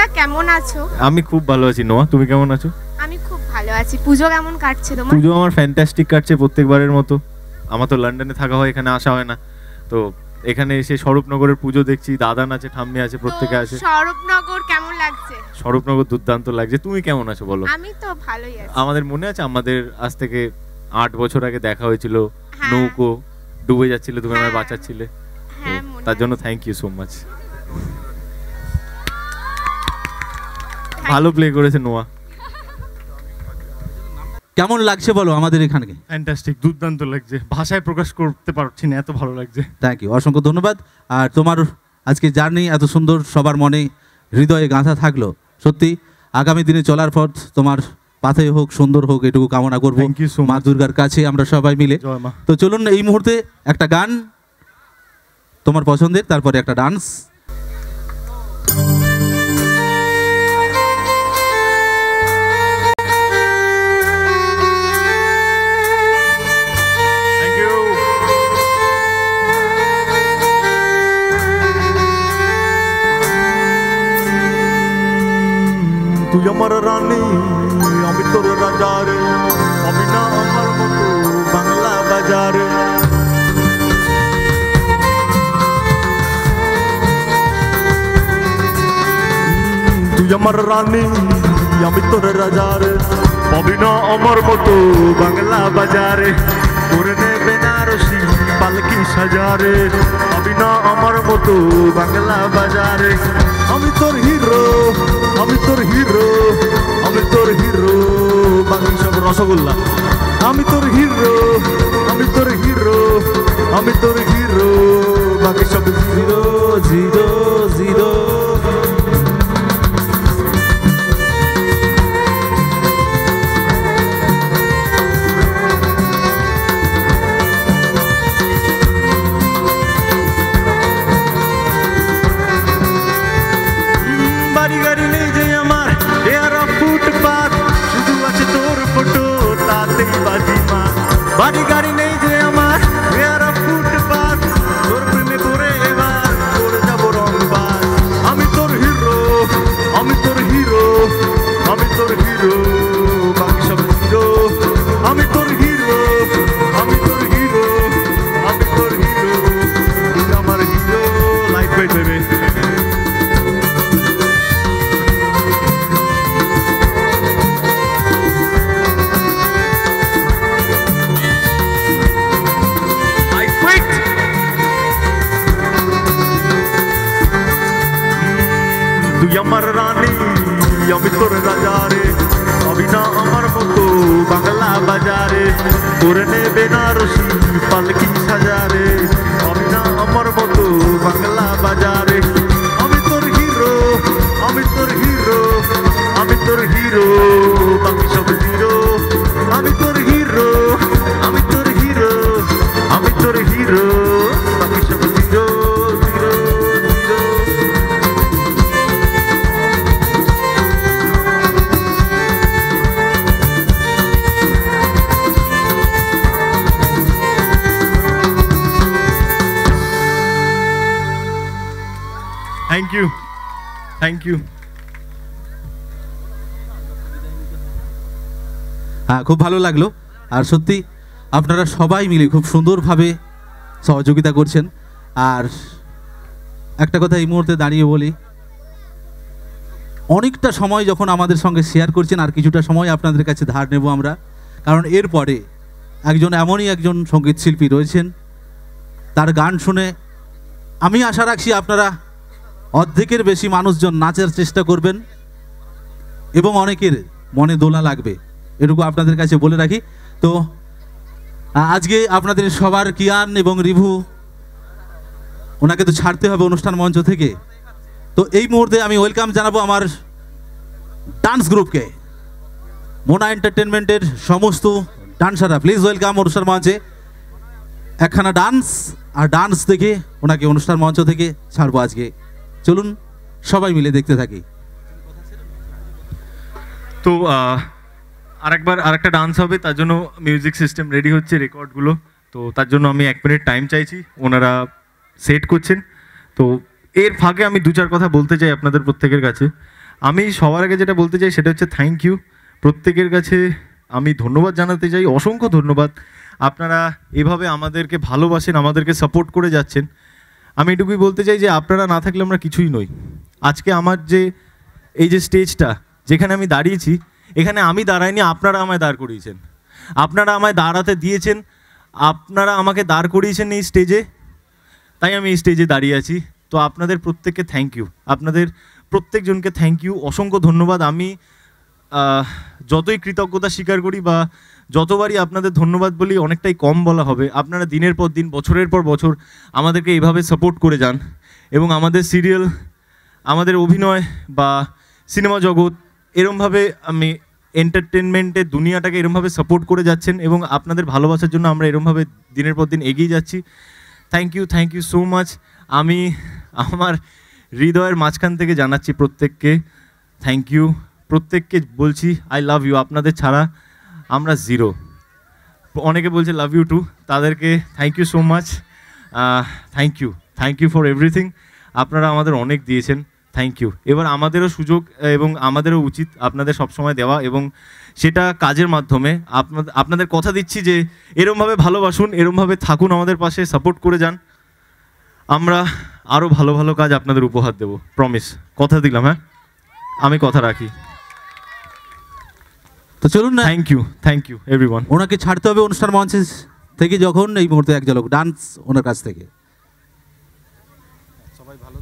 তোমরা কেমন আছো? আমি খুব ভালো আছি। নোয়া, তুমি কেমন আছো? আমি খুব ভালো আছি। পুজো কেমন কাটছে তোমার? পুজো আমার ফ্যান্টাস্টিক কাটছে প্রত্যেকবারের মতো। আমার তো লন্ডনে থাকা হয়, এখানে আসা হয় না, তো এখানে এসে স্বরূপনগরের পুজো দেখছি। দাদান আছে, ঠাম্মি আছে, প্রত্যেকে আছে। স্বরূপনগর কেমন লাগছে? স্বরূপনগর দুর্দান্ত লাগছে। তুমি কেমন আছো বলো? আমি তো ভালোই আছি। আমাদের মনে আছে আমাদের আজ থেকে 8 বছর আগে দেখা হয়েছিল, হ্যাঁ। নৌকো ডুবে যাচ্ছিল, তুমি আমায় হ্যাঁ। বাঁচাচ্ছিলে। হ্যাঁ, তো মনে তার জন্য আছে। Thank you so much. ভালো প্লে করেছে নোয়া। কেমন লাগছে বলো আমাদের এখানে? ফ্যান্টাস্টিক, দুর্দান্ত লাগছে, ভাষায় প্রকাশ করতে পারছি না, এত ভালো লাগছে। থ্যাংক ইউ, অসংখ্য ধন্যবাদ। আর তোমার আজকে জার্নি এত সুন্দর, সবার মনে হৃদয়ে গাঁথা থাকলো। সত্যি আগামী দিনে চলার পথ তোমার পাথে হোক, সুন্দর হোক, এটুকু কামনা করবো Thank you so মা much. দুর্গার কাছে আমরা সবাই মিলে। জয় মা। তো চলুন এই মুহূর্তে একটা গান তোমার পছন্দের, তারপরে একটা ডান্স। Thank you. তুই আমার রানী, আমি তোর রাজা রে, আমি না আমার মতো বাংলা বাজারে। তুই আমার রানী, আমি তোর রাজা রে, পাবি না আমার মতো বাংলা বাজারে। করে নে বেনারসি পালকি সাজারে, পাবি না আমার মতো বাংলা বাজারে। আমি তোর হিরো, আমি তোর হিরো, আমি তোর হিরো, বাকি সব রসগোল্লা। আমি তোর হিরো, আমি তোর হিরো, আমি তোর হিরো, বাকি সব জিরো জিরো জিরো। বাড়ি গাড়ি নেই যে আমার, এরা ফুটপাত, শুধু আছে তোর ফটো, তাতেই বাজি মা। বাড়ি গাড়ি নেই যে আমার, এরা ফুটপাত, তোর প্রেমে পড়ে এবার করে যাবো রংবাজ। আমি তোর হিরো, আমি তোর হিরো, আমি তোর হিরো, বাকি সব জিরো। আমি তোর হিরো, আমি তোর হিরো, আমি তোর হিরো, তুই আমার হিরো। লাইট ওয়েট বেবে। তুই আমার রানী, আমি তোর রাজা রে, আমি না আমার মতো বাংলা বাজারে। করে নে বেনারসি পালকি সাজারে, আমি না আমার মতো বাংলা বাজারে। আমি তোর হিরো, আমি তোর হিরো, আমি তোর হিরো, বাকি সব জিরো। আমি তোর হিরো, আমি তোর হিরো, আমি তোর হিরো, বাকি সব zero zero zero. Thank you, thank you. হ্যাঁ, খুব ভালো লাগলো। আর সত্যি আপনারা সবাই মিলে খুব সুন্দরভাবে সহযোগিতা করছেন। আর একটা কথা এই মুহূর্তে দাঁড়িয়ে বলি, অনেকটা সময় যখন আমাদের সঙ্গে শেয়ার করছেন, আর কিছুটা সময় আপনাদের কাছে ধার নেব আমরা, কারণ এরপরে এমনই একজন সঙ্গীত শিল্পী রয়েছেন, তার গান শুনে আমি আশা রাখছি আপনারা অর্ধেকের বেশি মানুষজন নাচার চেষ্টা করবেন এবং অনেকের মনে দোলা লাগবে, এটুকু আপনাদের কাছে বলে রাখি। তো আজকে আপনাদের সবার কিয়ান এবং রিভু, ওনাকে তো ছাড়তে হবে অনুষ্ঠান মঞ্চ থেকে। তো এই মুহূর্তে আমি ওয়েলকাম জানাবো আমার ডান্স গ্রুপকে, মোনা এন্টারটেনমেন্টের সমস্ত ডান্সাররা। প্লিজ ওয়েলকাম অনুষ্ঠান মঞ্চে। একখানা ডান্স, আর ডান্স দেখে ওনাকে অনুষ্ঠান মঞ্চ থেকে ছাড়বো আজকে। চলুন সবাই মিলে দেখতে থাকি। তো আরেকটা ডান্স হবে, তার জন্য মিউজিক সিস্টেম রেডি হচ্ছে, রেকর্ডগুলো। তো তার জন্য আমি 1 মিনিট টাইম চাইছি, ওনারা সেট করছেন। তো এর ফাঁকে আমি 2-4 কথা বলতে চাই আপনাদের প্রত্যেকের কাছে। আমি সবার আগে যেটা বলতে চাই সেটা হচ্ছে থ্যাংক ইউ। প্রত্যেকের কাছে আমি ধন্যবাদ জানাতে চাই, অসংখ্য ধন্যবাদ। আপনারা এভাবে আমাদেরকে ভালোবাসেন, আমাদেরকে সাপোর্ট করে যাচ্ছেন। আমি এটুকুই বলতে চাই যে আপনারা না থাকলে আমরা কিছুই নই। আজকে আমার যে এই যে স্টেজটা যেখানে আমি দাঁড়িয়েছি, এখানে আমি দাঁড়াইনি, আপনারা আমায় দাঁড় করিয়েছেন, আপনারা আমায় দাঁড়াতে দিয়েছেন, আপনারা আমাকে দাঁড় করিয়েছেন এই স্টেজে, তাই আমি এই স্টেজে দাঁড়িয়ে আছি। তো আপনাদের প্রত্যেককে থ্যাংক ইউ, আপনাদের প্রত্যেকজনকে থ্যাংক ইউ, অসংখ্য ধন্যবাদ। আমি যতই কৃতজ্ঞতা স্বীকার করি বা যতবারই আপনাদের ধন্যবাদ বলি অনেকটাই কম বলা হবে। আপনারা দিনের পর দিন, বছরের পর বছর আমাদেরকে এইভাবে সাপোর্ট করে যান এবং আমাদের সিরিয়াল, আমাদের অভিনয় বা সিনেমা জগৎ এরমভাবে আমি এন্টারটেনমেন্টের দুনিয়াটাকে এরমভাবে সাপোর্ট করে যাচ্ছেন এবং আপনাদের ভালোবাসার জন্য আমরা এরমভাবে দিনের পর দিন এগিয়ে যাচ্ছি। Thank you so much. আমি আমার হৃদয়ের মাঝখান থেকে জানাচ্ছি প্রত্যেককে থ্যাংক ইউ, প্রত্যেককে বলছি আই লাভ ইউ। আপনাদের ছাড়া আমরা জিরো। অনেকে বলছে লাভ ইউ টু, তাদেরকে thank you so much. Thank you for everything. আপনারা আমাদের অনেক দিয়েছেন, থ্যাংক ইউ। এবার আমাদেরও সুযোগ এবং আমাদেরও উচিত আপনাদের সবসময় দেওয়া, এবং সেটা কাজের মাধ্যমে। আপনাদের কথা দিচ্ছি যে এরমভাবে ভালোবাসুন, এরমভাবে থাকুন, আমাদের পাশে সাপোর্ট করে যান। আমরা আরও ভালো ভালো কাজ আপনাদের উপহার দেব, প্রমিস, কথা দিলাম। হ্যাঁ, আমি কথা রাখি। তো চলুন না, থ্যাংক ইউ এভরিওয়ান। ওনাকে ছাড়তে হবে অনুষ্ঠান মঞ্চে থেকে যখন, এই মুহূর্তে এক ঝলক ডান্স ওনার কাছ থেকে। সবাই ভালো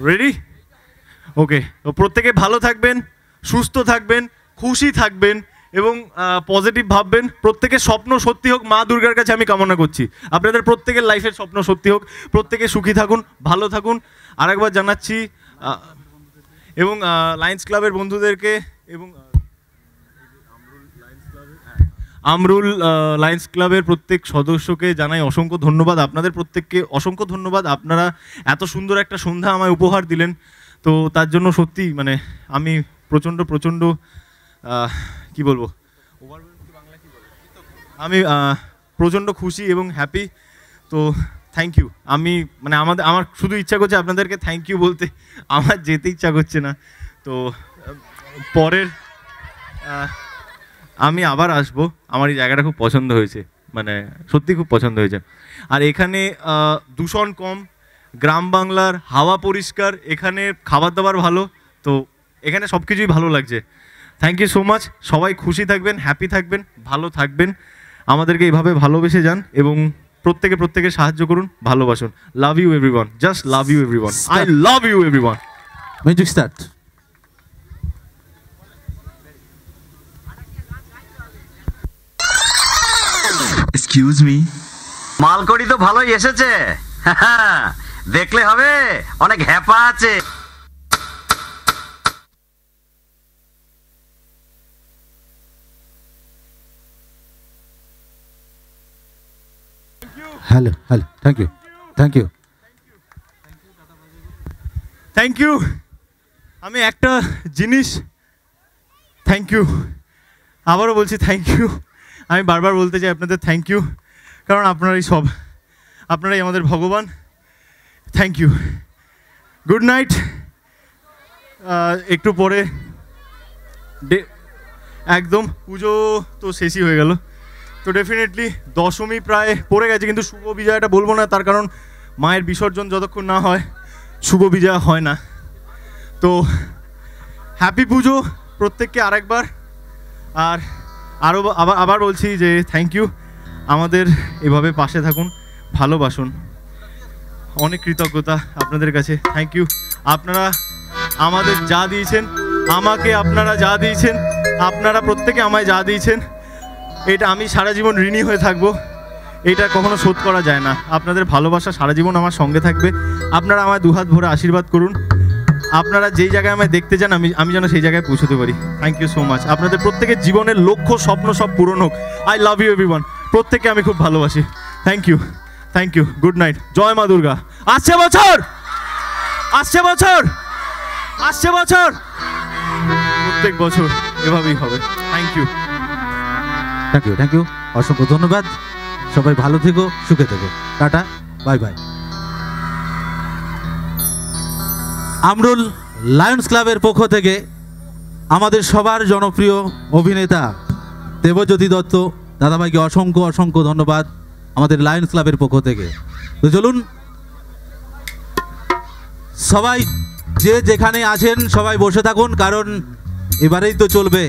রেডি? ওকে, তো প্রত্যেকে ভালো থাকবেন, সুস্থ থাকবেন, খুশি থাকবেন এবং পজিটিভ ভাববেন। প্রত্যেকের স্বপ্ন সত্যি হোক, মা দুর্গার কাছে আমি কামনা করছি আপনাদের প্রত্যেকের লাইফের স্বপ্ন সত্যি হোক, প্রত্যেকে সুখী থাকুন, ভালো থাকুন। আরেকবার জানাচ্ছি এবং লায়ন্স ক্লাবের বন্ধুদেরকে এবং আমরুল লায়ন্স ক্লাবের প্রত্যেক সদস্যকে জানাই অসংখ্য ধন্যবাদ। আপনাদের প্রত্যেককে অসংখ্য ধন্যবাদ। আপনারা এত সুন্দর একটা সন্ধ্যা আমায় উপহার দিলেন, তো তার জন্য সত্যি মানে আমি প্রচণ্ড কি বলবো, আমি প্রচণ্ড খুশি এবং হ্যাপি। তো থ্যাংক ইউ। আমি মানে আমার শুধু ইচ্ছা করছে আপনাদেরকে থ্যাংক ইউ বলতে, আমার যেতে ইচ্ছা করছে না। তো পরের আমি আবার আসবো। আমার এই জায়গাটা খুব পছন্দ হয়েছে, মানে সত্যি খুব পছন্দ হয়েছে। আর এখানে দূষণ কম, গ্রাম বাংলার হাওয়া পরিষ্কার, এখানে খাবার দাবার ভালো, তো এখানে সব কিছুই ভালো লাগছে। Thank you so much. সবাই খুশি থাকবেন, হ্যাপি থাকবেন, ভালো থাকবেন, আমাদেরকে এইভাবে ভালোবেসে যান এবং প্রত্যেকে সাহায্য করুন, ভালোবাসুন। Love you everyone, just love you everyone, I love you everyone. Music start. Excuse me, মালকড়ি তো ভালোই এসেছে, দেখলে হবে, অনেক হ্যাপা আছে। Hello, thank you. আমি একটা জিনিস, থ্যাংক ইউ, আবারও বলছি থ্যাংক ইউ। আমি বারবার বলতে চাই আপনাদের থ্যাংক ইউ, কারণ আপনারাই আমাদের ভগবান। Thank you. Good night. একটু পরে একদম পুজো তো শেষই হয়ে গেল, তো ডেফিনেটলি দশমী প্রায় পড়ে গেছে, কিন্তু শুভ বিজয়টা বলবো না, তার কারণ মায়ের বিসর্জন যতক্ষণ না হয় শুভ বিজয় হয় না। তো হ্যাপি পুজো প্রত্যেককে আরেকবার। আর আবার বলছি যে থ্যাংক ইউ, আমাদের এভাবে পাশে থাকুন, ভালোবাসুন। অনেক কৃতজ্ঞতা আপনাদের কাছে, থ্যাংক ইউ। আপনারা আমাদের যা দিয়েছেন, আমাকে আপনারা যা দিয়েছেন, আপনারা প্রত্যেকে আমায় যা দিয়েছেন, এটা আমি সারা জীবন ঋণী হয়ে থাকবো, এটা কখনো শোধ করা যায় না। আপনাদের ভালোবাসা সারা জীবন আমার সঙ্গে থাকবে। আপনারা আমায় দুহাত ভরে আশীর্বাদ করুন। আপনারা যেই জায়গায় আমায় দেখতে চান আমি যেন সেই জায়গায় পৌঁছতে পারি। Thank you so much. আপনাদের প্রত্যেকের জীবনের লক্ষ্য স্বপ্ন সব পূরণ হোক। I love you everyone. প্রত্যেককে আমি খুব ভালোবাসি। Thank you. Good night. জয় মা দুর্গা। আসছে বছর প্রত্যেক বছর এভাবেই হবে। Thank you. অসংখ্য ধন্যবাদ। সবাই ভালো থেকো, সুখে থেকো। Tata, bye bye. Amrul lions ক্লাবের পক্ষ থেকে আমাদের সবার জনপ্রিয় অভিনেতা দেবজ্যোতি দত্ত দাদাভাইকে অসংখ্য অসংখ্য ধন্যবাদ আমাদের লায়ন্স ক্লাবের পক্ষ থেকে। তো চলুন সবাই যে যেখানে আছেন সবাই বসে থাকুন, কারণ এবারেই তো চলবে